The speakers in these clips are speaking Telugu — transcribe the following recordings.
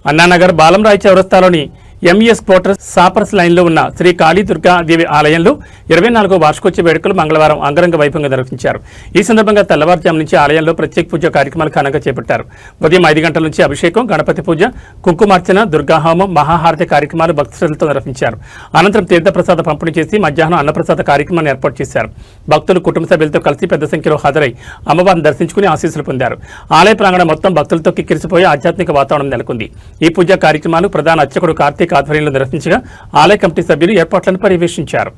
అన్నానగర్ బాలంరాయ్ చౌరస్తాలోని ఎంఈఎస్ క్వార్టర్స్ సాపర్స్ లైన్లో ఉన్న శ్రీ కాళీ దుర్గాదేవి ఆలయంలో 24వ వార్షికోత్సవ వేడుకలు మంగళవారం అంగరంగ వైభవంగా నిర్వహించారు. ఈ సందర్భంగా తెల్లవారుజాము నుంచి ఆలయంలో ప్రత్యేక పూజ కార్యక్రమాలు ఘనంగా చేపట్టారు. ఉదయం 5 గంటల నుంచి అభిషేకం, గణపతి పూజ, కుంకుమార్చన, దుర్గాహోమం, మహాహారతి కార్యక్రమాలు భక్తులతో నిర్వహించారు. అనంతరం తీర్థప్రసాద పంపిణీ చేసి మధ్యాహ్నం అన్నప్రసాద కార్యక్రమాన్ని ఏర్పాటు చేశారు. భక్తులు కుటుంబ సభ్యులతో కలిసి పెద్ద సంఖ్యలో హాజరై అమ్మవారిని దర్శించుకుని ఆశీస్సులు పొందారు. ఆలయ ప్రాంగణం మొత్తం భక్తులతో కిక్కిరిసిపోయి ఆధ్యాత్మిక వాతావరణం నెలకొంది. ఈ పూజా కార్యక్రమాలు ప్రధాన అర్చకుడు కార్తీక్ ఆధ్వర్యంలో నిర్వహించగా ఆలయ కమిటీ సభ్యులు ఏర్పాట్లను పర్యవేక్షించారు.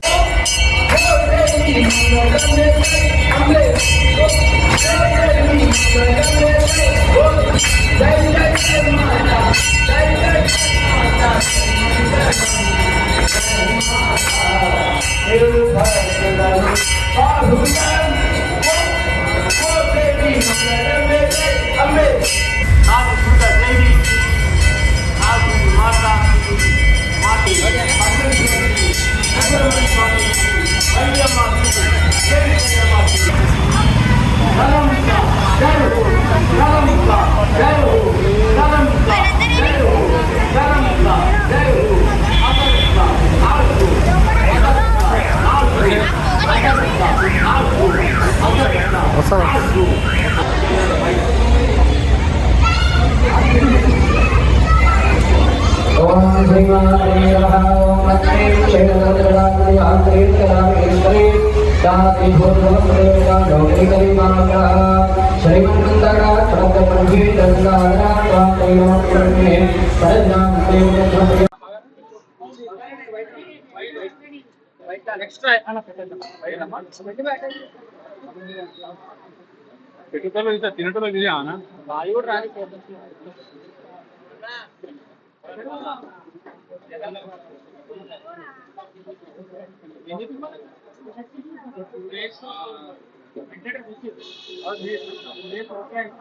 తినటంలో విజయానా వాయు రాని